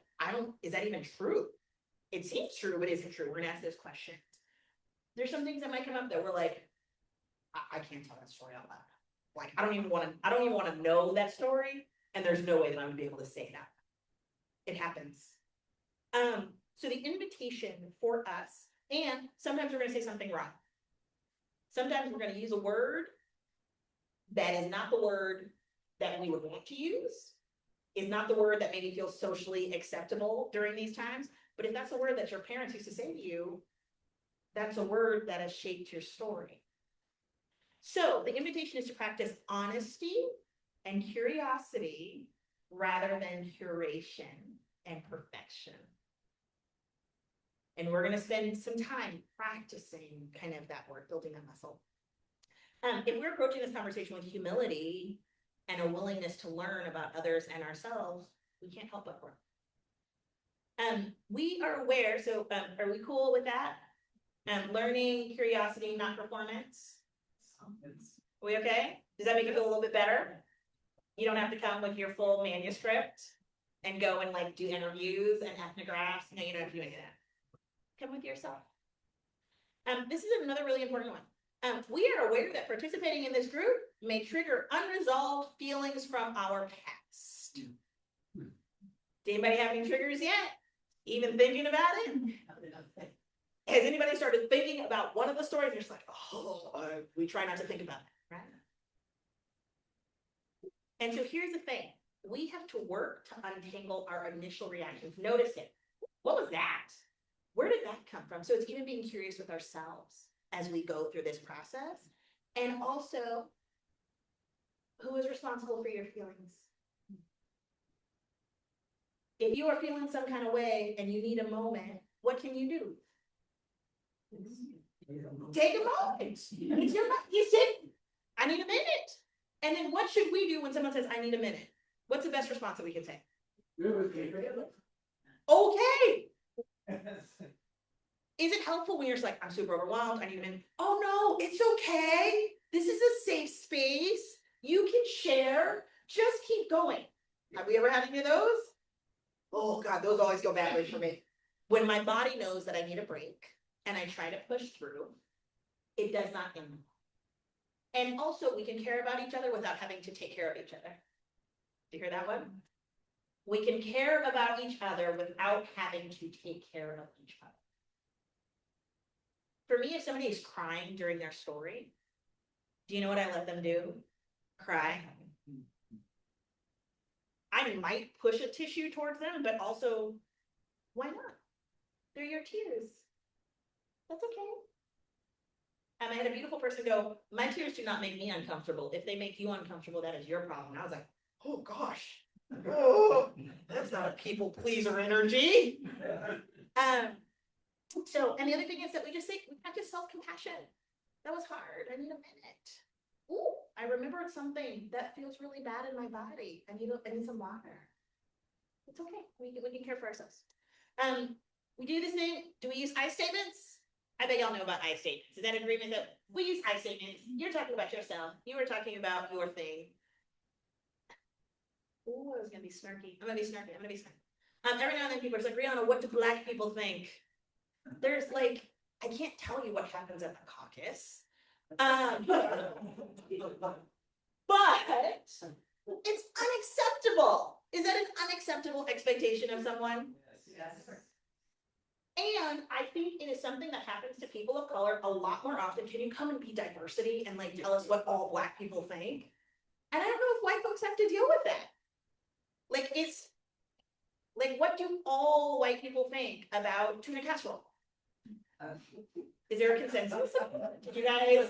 is that even true? It seems true, but is it true? We're going to ask those questions. There's some things that might come up that we're like, I can't tell that story out loud. Like, I don't even want to know that story. And there's no way that I'm gonna be able to say it out. It happens. So the invitation for us, and sometimes we're gonna say something wrong. Sometimes we're gonna use a word that is not the word that we would want to use, is not the word that maybe feels socially acceptable during these times. But if that's a word that your parents used to say to you, that's a word that has shaped your story. So the invitation is to practice honesty and curiosity rather than curation and perfection. And we're going to spend some time practicing kind of that work, building that muscle. If we're approaching this conversation with humility and a willingness to learn about others and ourselves, we can't help but grow. We are aware, so are we cool with that? Learning, curiosity, not performance. Are we okay? Does that make you feel a little bit better? You don't have to come with your full manuscript and go and like do interviews and ethnographs. No, you don't have to do any of that. Come with yourself. This is another really important one. We are aware that participating in this group may trigger unresolved feelings from our past. Does anybody have any triggers yet? Even thinking about it? Has anybody started thinking about one of the stories? You're just like, we try not to think about it, right? And so here's the thing. We have to work to untangle our initial reactions. Notice it. What was that? Where did that come from? So it's even being curious with ourselves as we go through this process. And also, who is responsible for your feelings? If you are feeling some kind of way and you need a moment, what can you do? Take a moment. It's your, you sit, I need a minute. And then what should we do when someone says, I need a minute? What's the best response that we can say? Okay. Is it helpful when you're just like, I'm super overwhelmed, I need a minute? Oh no, it's okay. This is a safe space. You can share. Just keep going. Have we ever had any of those? Oh God, those always go badly for me. When my body knows that I need a break and I try to push through, it does not end. And also we can care about each other without having to take care of each other. Do you hear that one? We can care about each other without having to take care of each other. For me, if somebody is crying during their story, do you know what I let them do? Cry. I might push a tissue towards them, but also, why not? They're your tears. That's okay. And I had a beautiful person go, my tears do not make me uncomfortable. If they make you uncomfortable, that is your problem. And I was like, oh gosh. Oh, that's not a people pleaser energy. So, and the other thing is that we practice self-compassion. That was hard. I need a minute. Ooh, I remembered something that feels really bad in my body. I need some water. It's okay. We can care for ourselves. We do this thing. Do we use I statements? I bet y'all know about I statements. Is that agreement that we use I statements? You're talking about yourself. You were talking about your thing. Oh, I was gonna be snarky. I'm gonna be snarky. Every now and then people are like, Rihanna, what do Black people think? There's like, I can't tell you what happens at the caucus. But it's unacceptable. Is that an unacceptable expectation of someone? Yes. And I think it is something that happens to people of color a lot more often. Can you come and be diversity and like tell us what all Black people think? And I don't know if white folks have to deal with that. Like it's like, what do all white people think about tuna casserole? Is there a consensus? Did you guys,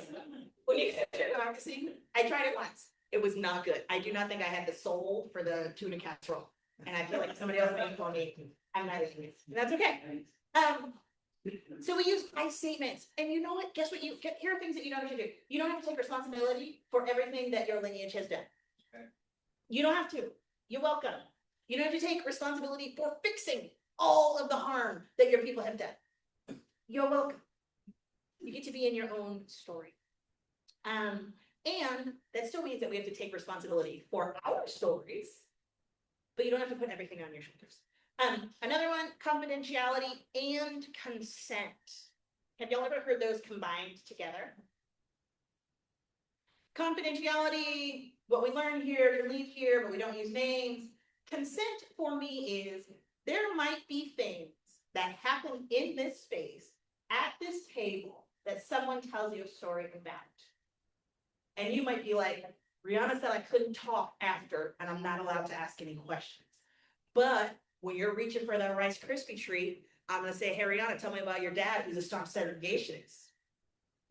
when you democracy? I tried it once. It was not good. I do not think I had the soul for the tuna casserole. And I feel like somebody else made it for me. I'm not eating it. That's okay. So we use I statements. And you know what? Guess what? Here are things that you don't have to do. You don't have to take responsibility for everything that your lineage has done. Okay. You don't have to. You're welcome. You don't have to take responsibility for fixing all of the harm that your people have done. You're welcome. You get to be in your own story. And that still means that we have to take responsibility for our stories, but you don't have to put everything on your shoulders. Another one, confidentiality and consent. Have y'all ever heard those combined together? Confidentiality, what we learn here can leave here, but we don't use names. Consent for me is there might be things that happen in this space at this table that someone tells you a story about. And you might be like, Rihanna said I couldn't talk after, and I'm not allowed to ask any questions. But when you're reaching for that Rice Krispie treat, I'm gonna say, hey, Rihanna, tell me about your dad who's a staunch segregationist.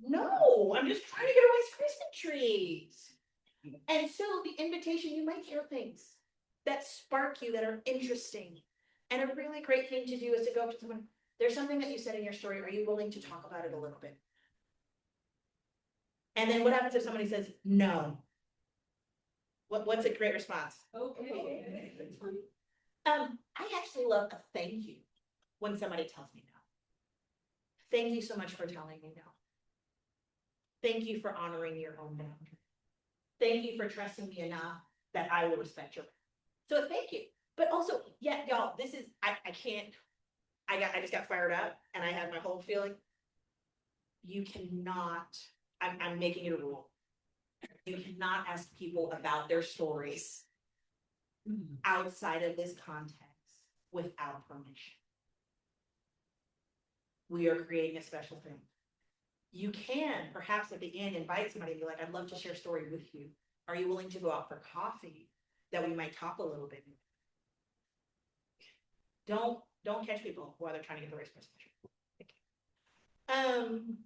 No, I'm just trying to get a Rice Krispie treat. And so the invitation, you might hear things that spark you, that are interesting. And a really great thing to do is to go up to someone, there's something that you said in your story, are you willing to talk about it a little bit? And then what happens if somebody says no? What's a great response? Okay. I actually love a thank you when somebody tells me no. Thank you so much for telling me no. Thank you for honoring your own boundary. Thank you for trusting me enough that I will respect your. So thank you. But also, yeah, y'all, this is I just got fired up and I had my whole feeling. You cannot, I'm making it a rule. You cannot ask people about their stories outside of this context without permission. We are creating a special thing. You can perhaps at the end invite somebody and be like, I'd love to share a story with you. Are you willing to go out for coffee that we might talk a little bit? Don't catch people while they're trying to get the right person.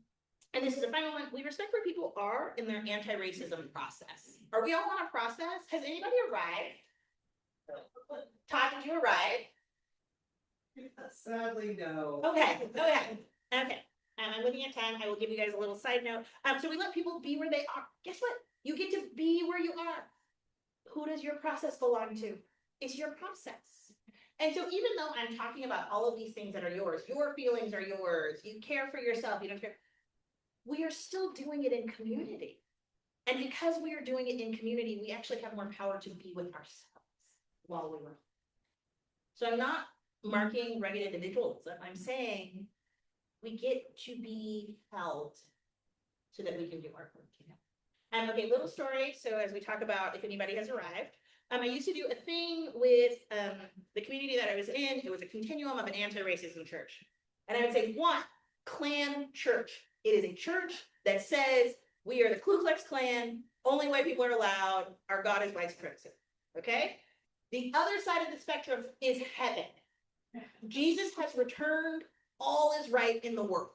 And this is the final one. We respect where people are in their anti-racism process. Are we all on a process? Has anybody arrived? Todd, did you arrive? Sadly, no. Okay. I'm looking at time. I will give you guys a little side note. So we let people be where they are. Guess what? You get to be where you are. Who does your process belong to? It's your process. And so even though I'm talking about all of these things that are yours, your feelings are yours, you care for yourself, you don't care, we are still doing it in community. And because we are doing it in community, we actually have more power to be with ourselves while we work. So I'm not marking rugged individuals. I'm saying we get to be held so that we can do our work. Okay, little story. So as we talk about if anybody has arrived, I used to do a thing with the community that I was in. It was a continuum of an anti-racism church. And I would say, one, Klan church. It is a church that says we are the Ku Klux Klan, only white people are allowed, our God is white supremacy. Okay? The other side of the spectrum is heaven. Jesus has returned, all is right in the world.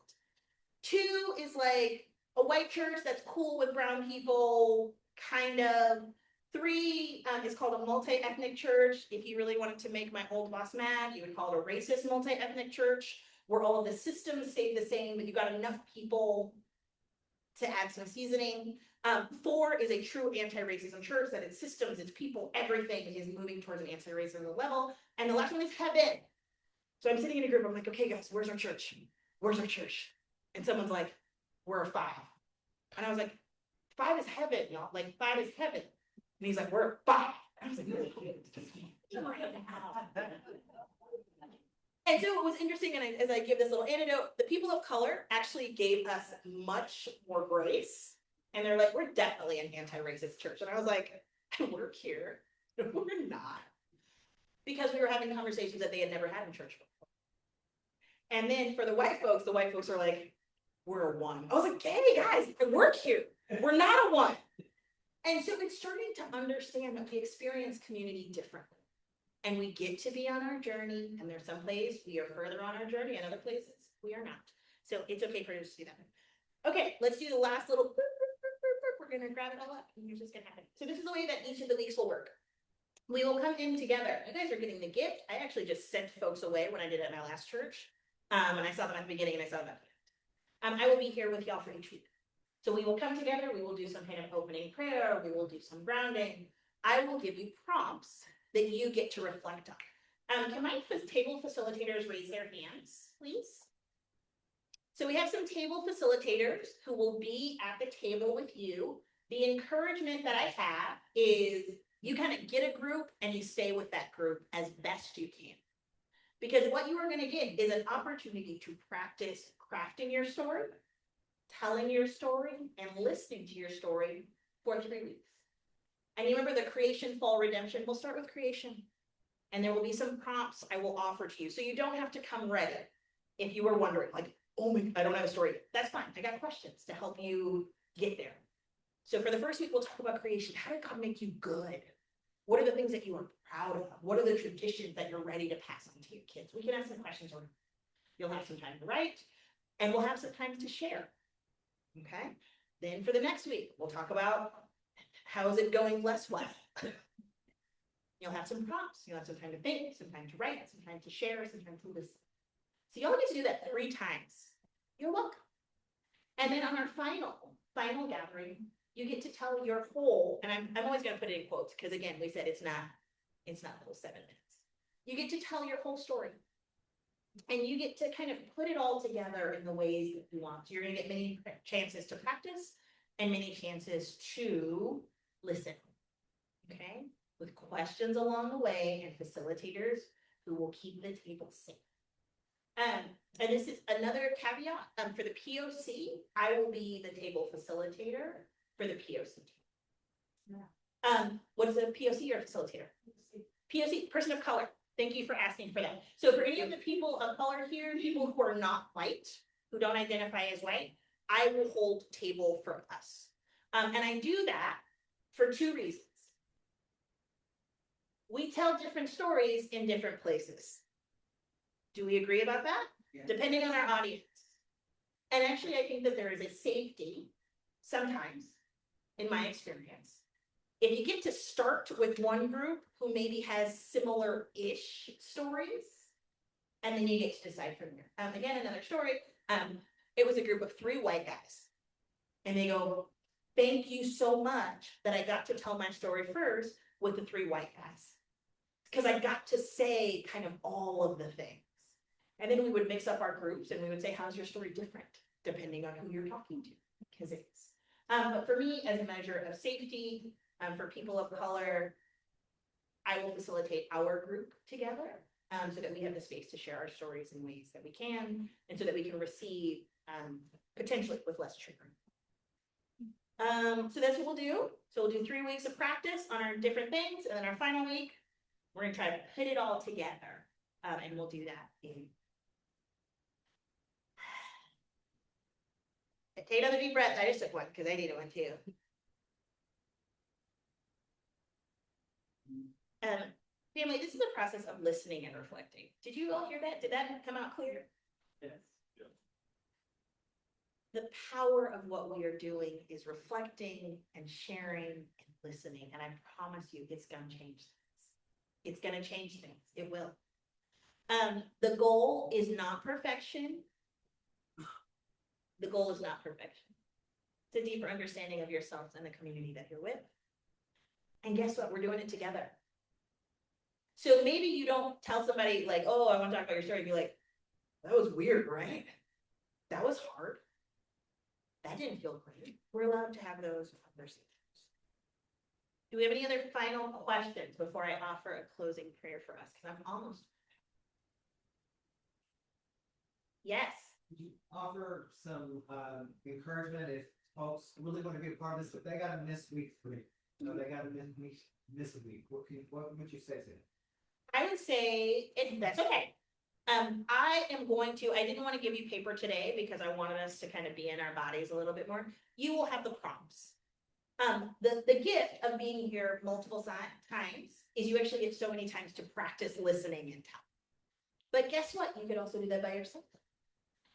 Two is like a white church that's cool with brown people, kind of. Three is called a multi-ethnic church. If you really wanted to make my old boss mad, you would call it a racist multi-ethnic church. where all of the systems stay the same, but you got enough people to add some seasoning. 4 is a true anti-racism church, that it's systems, it's people, everything is moving towards an anti-racism level. And the last one is heaven. So I'm sitting in a group, I'm like, okay guys, where's our church? Where's our church? And someone's like, we're a 5. And I was like, 5 is heaven, y'all. Like 5 is heaven. And he's like, we're a 5. I was like, and so it was interesting, and as I give this little anecdote, the people of color actually gave us much more grace. And they're like, we're definitely an anti-racist church. And I was like, we're here. We're not. Because we were having conversations that they had never had in church before. And then for the white folks are like, we're a 1. I was like, hey guys, I work here. We're not a 1. And so it's starting to understand that we experience community differently. And we get to be on our journey, and there's some places we are further on our journey, and other places we are not. So it's okay for us to do that. Okay, let's do the last little. We're gonna grab it all up, and here's what's gonna happen. So this is the way that each of the weeks will work. We will come in together. You guys are getting the gift. I actually just sent folks away when I did it at my last church, and I saw them at the beginning, and I saw them at the end. I will be here with y'all for each week. So we will come together. We will do some kind of opening prayer. We will do some grounding. I will give you prompts that you get to reflect on. Can my table facilitators raise their hands, please? So we have some table facilitators who will be at the table with you. The encouragement that I have is you kind of get a group and you stay with that group as best you can. Because what you are going to get is an opportunity to practice crafting your story, telling your story, and listening to your story for 3 weeks. And you remember the creation, fall, redemption. We'll start with creation. And there will be some prompts I will offer to you. So you don't have to come ready. If you were wondering, like, oh my, I don't have a story. That's fine. I got questions to help you get there. So for the first week, we'll talk about creation. How did God make you good? What are the things that you are proud of? What are the traditions that you're ready to pass on to your kids? We can ask some questions, or you'll have some time to write, and we'll have some time to share. Okay. Then for the next week, we'll talk about how is it going less well. You'll have some prompts. You'll have some time to think, some time to write, some time to share, some time to listen. So y'all get to do that 3 times. You're welcome. And then on our final gathering, you get to tell your whole, and I'm always going to put it in quotes because again, we said it's not the whole 7 minutes. You get to tell your whole story. And you get to kind of put it all together in the ways that you want. So you're going to get many chances to practice and many chances to listen. Okay? With questions along the way and facilitators who will keep the table safe. And this is another caveat. For the POC, I will be the table facilitator for the POC. Yeah. What is a POC or facilitator? POC, person of color. Thank you for asking for that. So for any of the people of color here, people who are not white, who don't identify as white, I will hold table for us. And I do that for 2 reasons. We tell different stories in different places. Do we agree about that? Yeah. Depending on our audience. And actually, I think that there is a safety, sometimes, in my experience. If you get to start with one group who maybe has similar-ish stories, and then you get to decide from there. Again, another story. It was a group of 3 white guys. And they go, thank you so much that I got to tell my story first with the 3 white guys. Because I got to say kind of all of the things. And then we would mix up our groups and we would say, how's your story different? Depending on who you're talking to, because it is. But for me, as a measure of safety, for people of color, I will facilitate our group together so that we have the space to share our stories in ways that we can, and so that we can receive potentially with less triggering. So that's what we'll do. So we'll do 3 weeks of practice on our different things, and then our final week, we're gonna try to put it all together, and we'll do that in. Take another deep breath. I just took one because I needed one too. Family, this is a process of listening and reflecting. Did you all hear that? Did that come out clear? Yes. The power of what we are doing is reflecting and sharing and listening. And I promise you, it's going to change things. It's going to change things. It will. The goal is not perfection. The goal is not perfection. It's a deeper understanding of yourselves and the community that you're with. And guess what? We're doing it together. So maybe you don't tell somebody like, oh, I want to talk about your story. Be like, that was weird, right? That was hard. That didn't feel great. We're allowed to have those conversations. Do we have any other final questions before I offer a closing prayer for us? Because I'm almost. Yes. Could you offer some encouragement if folks really want to be a part of this, but they gotta miss week 3? So they gotta miss a week. What would you say to them? I would say that's okay. I am going to, I didn't want to give you paper today because I wanted us to kind of be in our bodies a little bit more. You will have the prompts. The gift of being here multiple times is you actually get so many times to practice listening and telling. But guess what? You could also do that by yourself.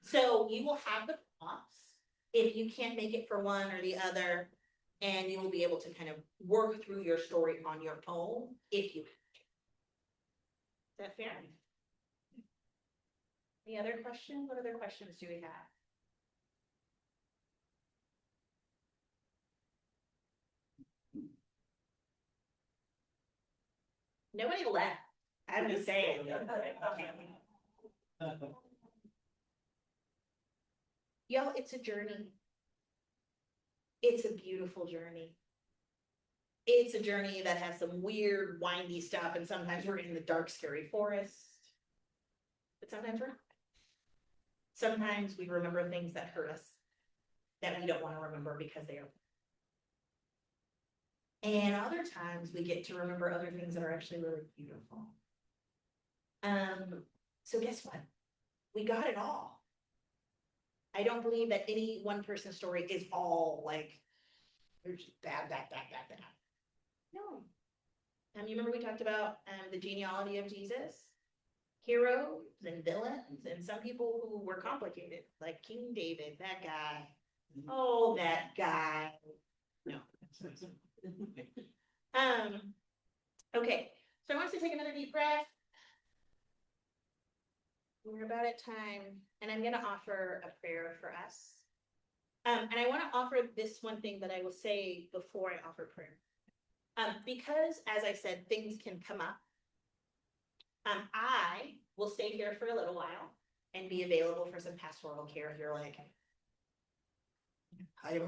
So you will have the prompts if you can't make it for one or the other, and you will be able to kind of work through your story on your own if you have to. Is that fair? Any other questions? What other questions do we have? Nobody left. I'm just saying. Yo, it's a journey. It's a beautiful journey. It's a journey that has some weird, windy stuff, and sometimes we're in the dark, scary forest. But sometimes we're not. Sometimes we remember things that hurt us that we don't want to remember because they are. And other times we get to remember other things that are actually really beautiful. So guess what? We got it all. I don't believe that any one person's story is all like, they're just bad. No. You remember we talked about the genealogy of Jesus? Heroes and villains, and some people who were complicated, like King David, that guy. Oh, that guy. No. Okay, so I want us to take another deep breath. We're about at time, and I'm going to offer a prayer for us. And I want to offer this one thing that I will say before I offer prayer. Because, as I said, things can come up. I will stay here for a little while and be available for some pastoral care if you're like, I don't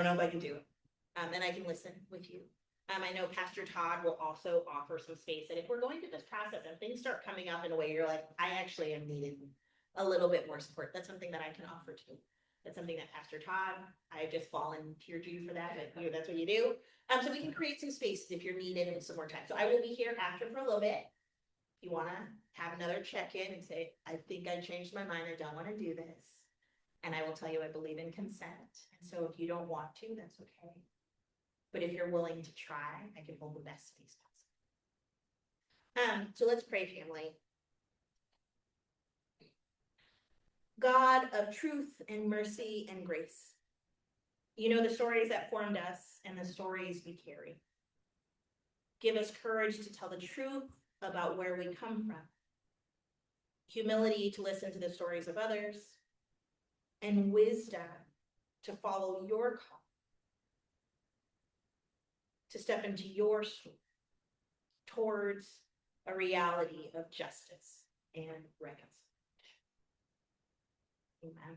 know if I can do it. And I can listen with you. I know Pastor Todd will also offer some space. And if we're going through this process and things start coming up in a way you're like, I actually am needing a little bit more support, that's something that I can offer too. That's something that Pastor Todd, I've just volunteered you for that, but that's what you do. So we can create some spaces if you're needed and some more time. So I will be here after for a little bit. If you want to have another check-in and say, I think I changed my mind, I don't want to do this. And I will tell you, I believe in consent. And so if you don't want to, that's okay. But if you're willing to try, I can hold the best space possible. So let's pray, family. God of truth and mercy and grace, you know the stories that formed us and the stories we carry. Give us courage to tell the truth about where we come from, humility to listen to the stories of others, and wisdom to follow your call, to step into your story towards a reality of justice and reconciliation. Amen.